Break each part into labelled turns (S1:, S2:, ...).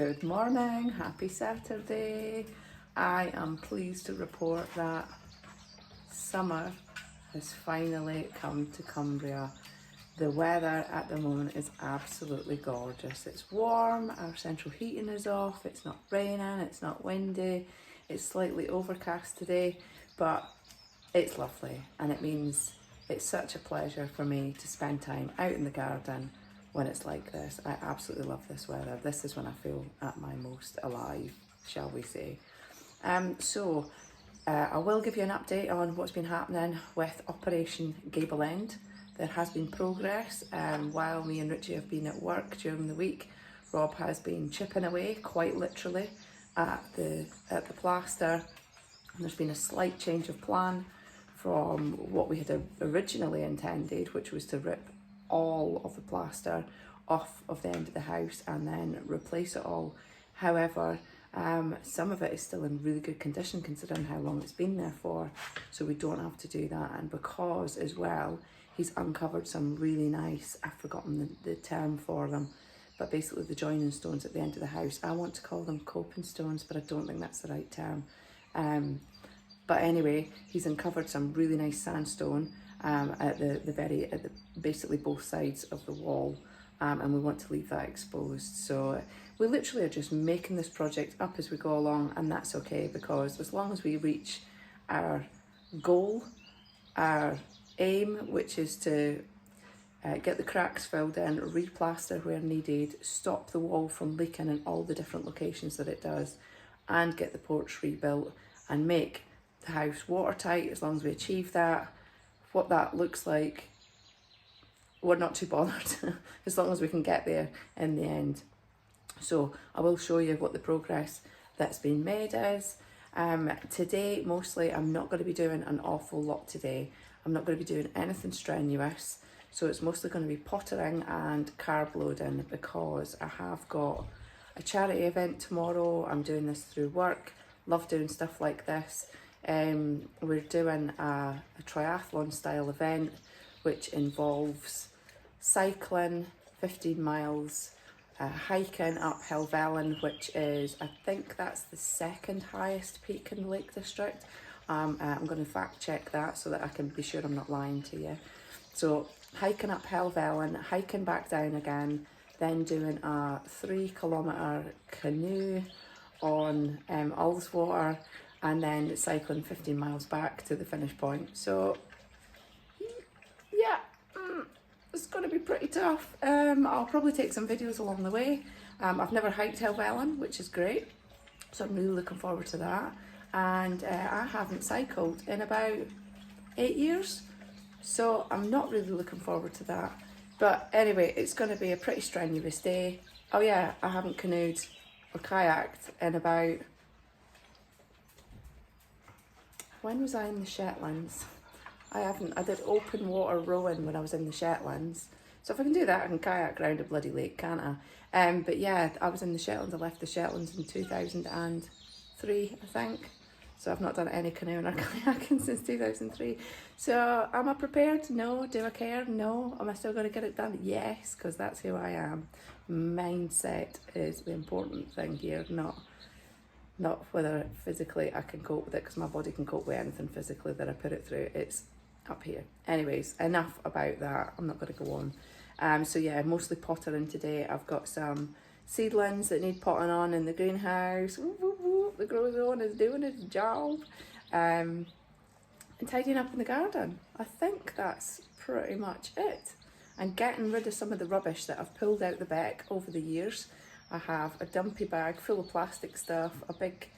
S1: Good morning, happy Saturday. I am pleased to report that summer has finally come to Cumbria. The weather at the moment is absolutely gorgeous. It's warm, our central heating is off, it's not raining, it's not windy, it's slightly overcast today, but it's lovely and it means it's such a pleasure for me to spend time out in the garden when it's like this. I absolutely love this weather. This is when I feel at my most alive, shall we say. I will give you an update on what's been happening with Operation Gable End. There has been progress. While me and Richie have been at work during the week, Rob has been chipping away, quite literally, at the plaster. And there's been a slight change of plan from what we had originally intended, which was to rip all of the plaster off of the end of the house and then replace it all. However, some of it is still in really good condition considering how long it's been there for, so we don't have to do that. And because as well, he's uncovered some really nice, I've forgotten the term for them, but basically the joining stones at the end of the house. I want to call them coping stones, but I don't think that's the right term. But anyway, he's uncovered some really nice sandstone at basically both sides of the wall, and we want to leave that exposed. So we literally are just making this project up as we go along, and that's okay, because as long as we reach our goal, our aim, which is to get the cracks filled in, replaster where needed, stop the wall from leaking in all the different locations that it does, and get the porch rebuilt and make the house watertight, as long as we achieve that, what that looks like, we're not too bothered as long as we can get there in the end. So I will show you what the progress that's been made is. Today, mostly, I'm not going to be doing an awful lot today. I'm not going to be doing anything strenuous. So it's mostly going to be pottering and carb loading, because I have got a charity event tomorrow. I'm doing this through work. Love doing stuff like this. We're doing a triathlon style event, which involves cycling 15 miles, hiking up Helvellyn, which is, I think that's the second highest peak in the Lake District. I'm going to fact check that so that I can be sure I'm not lying to you. So hiking up Helvellyn, hiking back down again, then doing a 3-kilometre canoe on Ullswater, and then cycling 15 miles back to the finish point. So yeah, it's going to be pretty tough. I'll probably take some videos along the way. I've never hiked Helvellyn, which is great, so I'm really looking forward to that. And I haven't cycled in about 8 years, so I'm not really looking forward to that. But anyway, it's going to be a pretty strenuous day. Oh yeah, I haven't canoed or kayaked in about... When was I in the Shetlands? I did open water rowing when I was in the Shetlands. So if I can do that, I can kayak around a bloody lake, can't I? But yeah, I was in the Shetlands. I left the Shetlands in 2003, I think. So I've not done any canoeing or kayaking since 2003. So am I prepared? No. Do I care? No. Am I still going to get it done? Yes, because that's who I am. Mindset is the important thing here, not whether physically I can cope with it, because my body can cope with anything physically that I put it through. It's up here. Anyways, enough about that. I'm not going to go on. So yeah, mostly pottering today. I've got some seedlings that need potting on in the greenhouse. Woo, woo, woo. The grow zone is doing its job. And tidying up in the garden. I think that's pretty much it. And getting rid of some of the rubbish that I've pulled out the back over the years. I have a dumpy bag full of plastic stuff, a big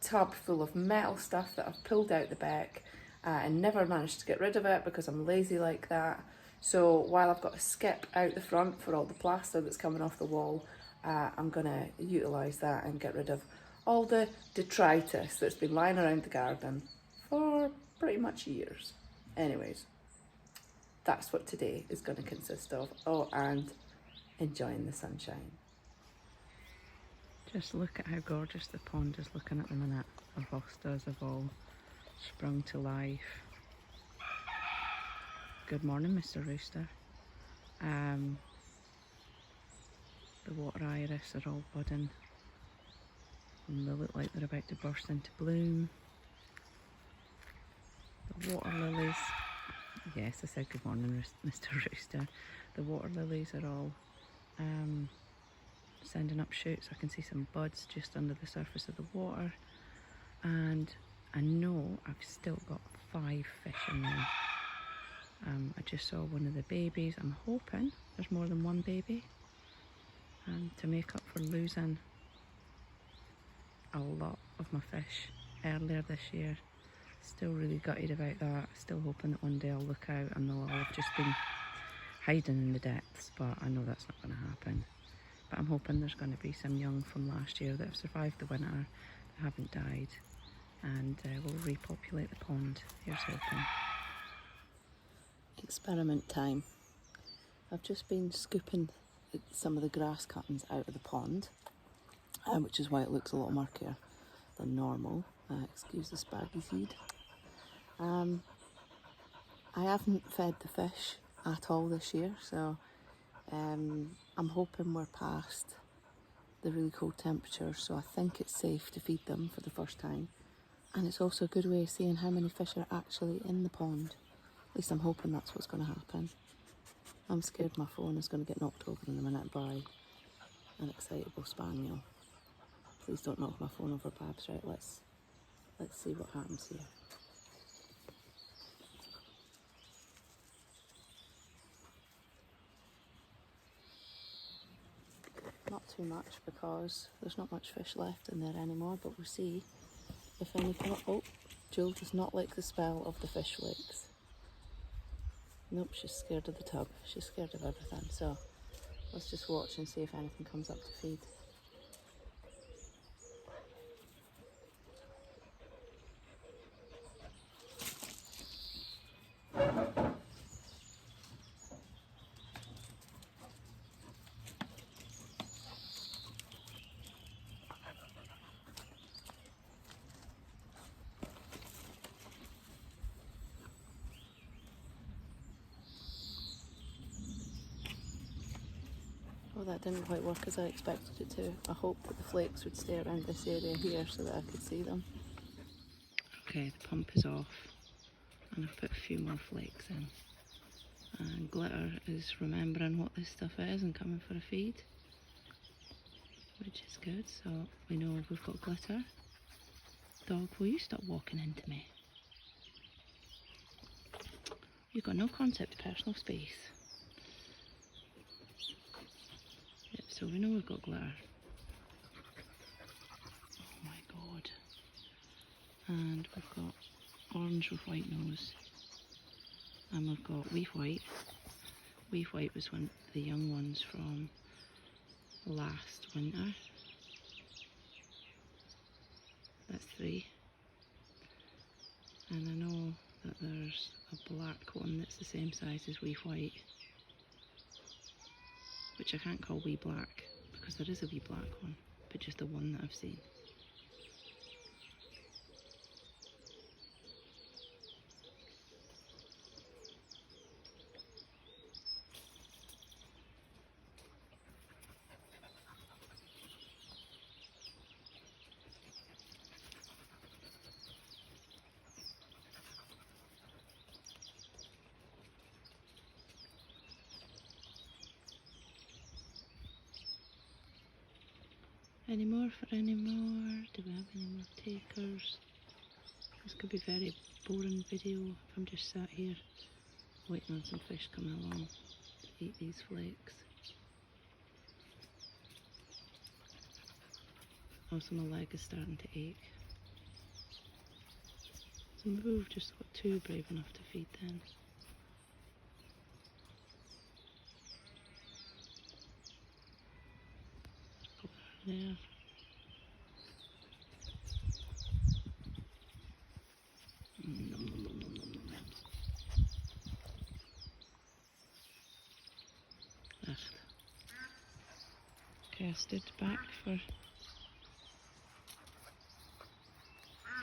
S1: tub full of metal stuff that I've pulled out the back and never managed to get rid of it because I'm lazy like that. So while I've got a skip out the front for all the plaster that's coming off the wall, I'm going to utilise that and get rid of all the detritus that's been lying around the garden for pretty much years. Anyways, that's what today is going to consist of. Oh, and enjoying the sunshine. Just look at how gorgeous the pond is looking at the minute. Our hostas have all sprung to life. Good morning, Mr. Rooster. The water iris are all budding and they look like they're about to burst into bloom. The water lilies, yes, I said good morning, Mr. Rooster. The water lilies are all sending up shoots. I can see some buds just under the surface of the water, and I know I've still got 5 fish in there. I just saw one of the babies. I'm hoping there's more than one baby to make up for losing a lot of my fish earlier this year. Still really gutted about that. Still hoping that one day I'll look out and they'll all have just been hiding in the depths, but I know that's not going to happen. But I'm hoping there's going to be some young from last year that have survived the winter, that haven't died, and will repopulate the pond. Here's hoping. Experiment time. I've just been scooping some of the grass cuttings out of the pond, which is why it looks a lot murkier than normal. Excuse the spaggy seed. I haven't fed the fish at all this year, so I'm hoping we're past the really cold temperatures, so I think it's safe to feed them for the first time. And it's also a good way of seeing how many fish are actually in the pond. At least I'm hoping that's what's going to happen. I'm scared my phone is going to get knocked over in a minute by an excitable spaniel. Please don't knock my phone over, Babs. Right, let's see what happens here. Not too much because there's not much fish left in there anymore, but we'll see if any come up. Oh, Jewel does not like the smell of the fish flakes. Nope, she's scared of the tub. She's scared of everything. So let's just watch and see if anything comes up to feed. Oh, that didn't quite work as I expected it to. I hoped that the flakes would stay around this area here so that I could see them. Okay, the pump is off and I've put a few more flakes in. And Glitter is remembering what this stuff is and coming for a feed, which is good, so we know we've got Glitter. Dog, will you stop walking into me? You've got no concept of personal space. Yep, so we know we've got Glitter. Oh my god. And we've got Orange with White Nose. And we've got Wee White. Wee White was one of the young ones from last winter. That's 3. And I know that there's a black one that's the same size as Wee White, which I can't call Wee Black because there is a Wee Black one, but just the one that I've seen. Any more for any more? Do we have any more takers? This could be a very boring video if I'm just sat here waiting on some fish coming along to eat these flakes. Also my leg is starting to ache. So maybe we've just got 2 brave enough to feed then. There. Echt. Okay, I stood back for a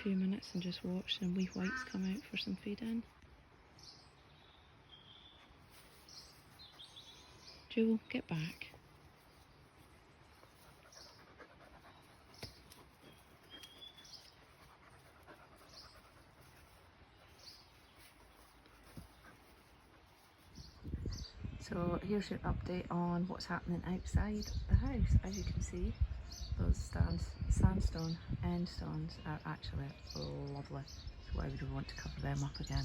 S1: few minutes and just watched some Wee Whites come out for some feed in. Jewel, get back. So here's your update on what's happening outside the house. As you can see, those sandstone end stones are actually lovely. So why would we want to cover them up again?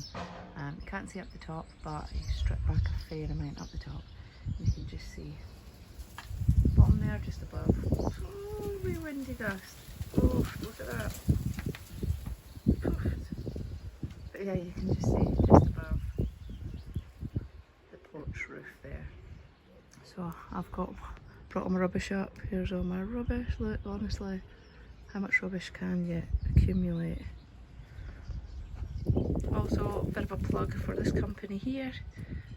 S1: You can't see up the top, but you strip back a fair amount up the top. You can just see bottom there, just above. Oh, wee windy gust. Oh, look at that. But yeah, you can just see just above the porch roof there. So I've brought all my rubbish up. Here's all my rubbish. Look, honestly, how much rubbish can you accumulate? Also, a bit of a plug for this company here.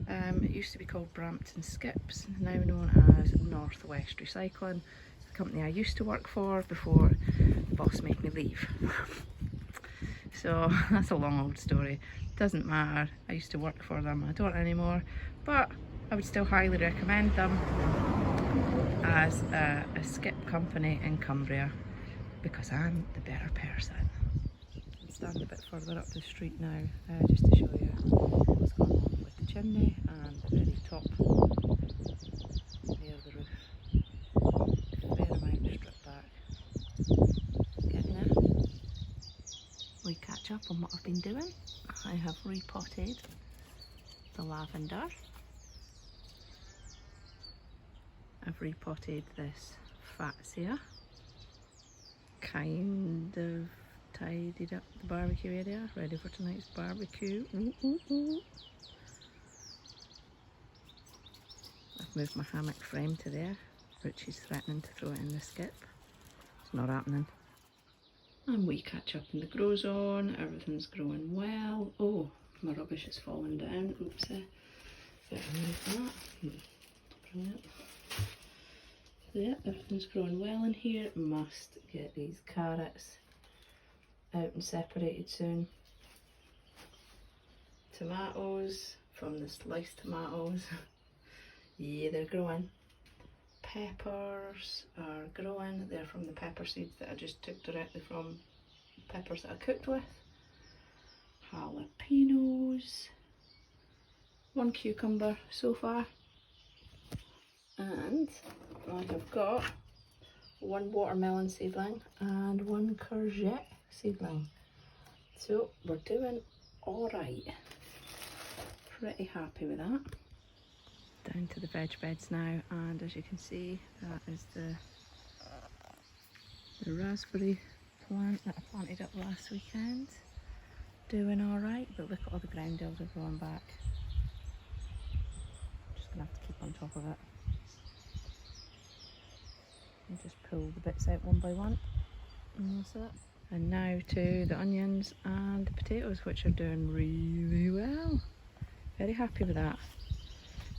S1: It used to be called Brampton Skips, now known as Northwest Recycling. It's the company I used to work for before the boss made me leave. So that's a long old story. Doesn't matter. I used to work for them. I don't anymore, but I would still highly recommend them as a skip company in Cumbria because I'm the better person. I'm standing a bit further up the street now just to show you what's going on with the chimney and the very top near the roof. Fair amount stripped back. Getting there. We catch up on what I've been doing. I have repotted the lavender. I've repotted this fatsia. Kind of tidied up the barbecue area, ready for tonight's barbecue. Ooh, ooh, ooh. I've moved my hammock frame to there. Richie's threatening to throw it in the skip. It's not happening. And we catch up in the grow zone. Everything's growing well. Oh, my rubbish has fallen down. Oopsie. Better move that. Brilliant. So yeah, everything's growing well in here. Must get these carrots out and separated soon. Tomatoes from the sliced tomatoes. Yeah, they're growing. Peppers are growing. They're from the pepper seeds that I just took directly from peppers that I cooked with. Jalapenos. One cucumber so far. And I have got one watermelon seedling and one courgette seedling. So we're doing alright. Pretty happy with that. Down to the veg beds now, and as you can see, that is the raspberry plant that I planted up last weekend. Doing alright, but look at all the ground elder growing back. Just gonna have to keep on top of it. And just pull the bits out one by one. And that's it. And now to the onions and the potatoes, which are doing really well. Very happy with that.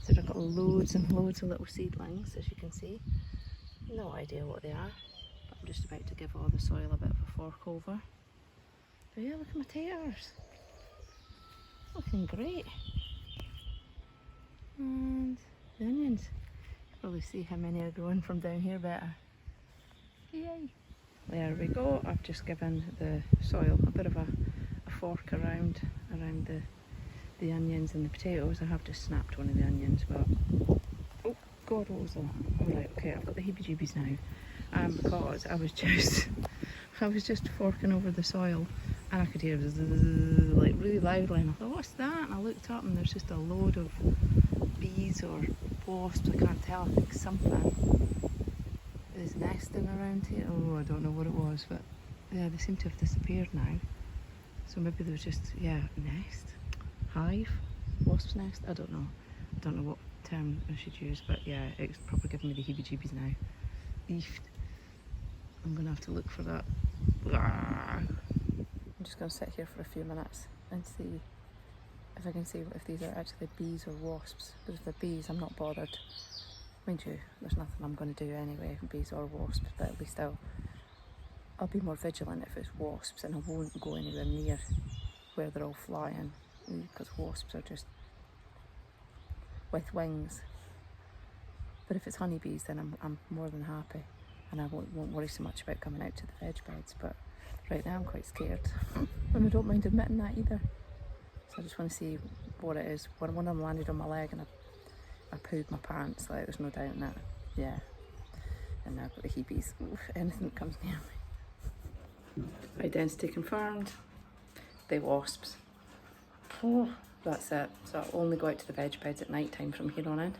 S1: So I've got loads and loads of little seedlings, as you can see. No idea what they are, but I'm just about to give all the soil a bit of a fork over. But yeah, look at my taters. Looking great. And the onions. You can probably see how many are growing from down here better. Yay! There we go. I've just given the soil a bit of a fork around the onions and the potatoes. I have just snapped one of the onions, but oh god, what was that? Alright, okay, I've got the heebie-jeebies now. Because I was just forking over the soil and I could hear zzz, like really loudly, and I thought, what's that? And I looked up and there's just a load of bees or wasps, I can't tell. I think something is nesting around here. Oh, I don't know what it was, but yeah, they seem to have disappeared now. So maybe there was just, yeah, nest. Hive? Wasp's nest? I don't know. I don't know what term I should use, but yeah, it's probably giving me the heebie-jeebies now. Eefed. I'm going to have to look for that. I'm just going to sit here for a few minutes and see if I can see if these are actually bees or wasps. But if they're bees, I'm not bothered. Mind you, there's nothing I'm going to do anyway, bees or wasps, but at least I'll be more vigilant if it's wasps, and I won't go anywhere near where they're all flying, because wasps are just with wings. But if it's honeybees, then I'm more than happy, and I won't worry so much about coming out to the veg beds. But right now I'm quite scared, and I don't mind admitting that either. So I just want to see what it is. One of them landed on my leg and I I pooed my pants, like there's no doubt in that. Yeah. And now I've got the heebies. Oof, anything that comes near me. Identity confirmed. The wasps. Oh, that's it. So I'll only go out to the veg beds at night time from here on in.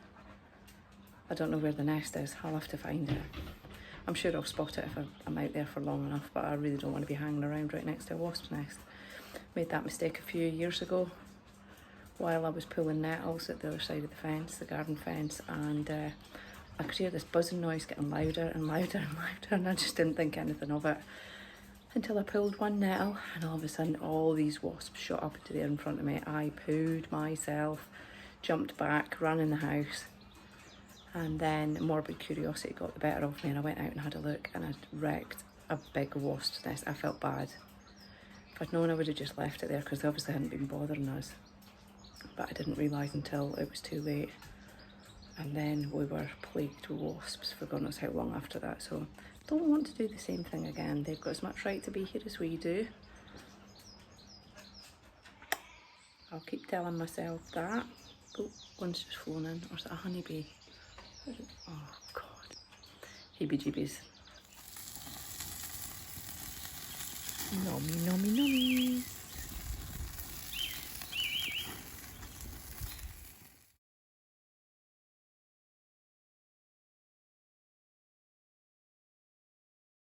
S1: I don't know where the nest is. I'll have to find it. I'm sure I'll spot it if I'm out there for long enough, but I really don't want to be hanging around right next to a wasp's nest. Made that mistake a few years ago while I was pulling nettles at the other side of the fence, the garden fence, and I could hear this buzzing noise getting louder and louder and louder, and I just didn't think anything of it until I pulled one nettle, and all of a sudden all these wasps shot up into the air in front of me. I pooed myself, jumped back, ran in the house, and then morbid curiosity got the better of me, and I went out and had a look, and I'd wrecked a big wasp's nest. I felt bad. If I'd known, I would have just left it there, because they obviously hadn't been bothering us. But I didn't realise until it was too late. And then we were plagued with wasps for God knows how long after that. So don't want to do the same thing again. They've got as much right to be here as we do. I'll keep telling myself that. Oh, one's just flown in. Or is it a honeybee? Oh God. Heebie-jeebies. Nommy, nommy, nommy.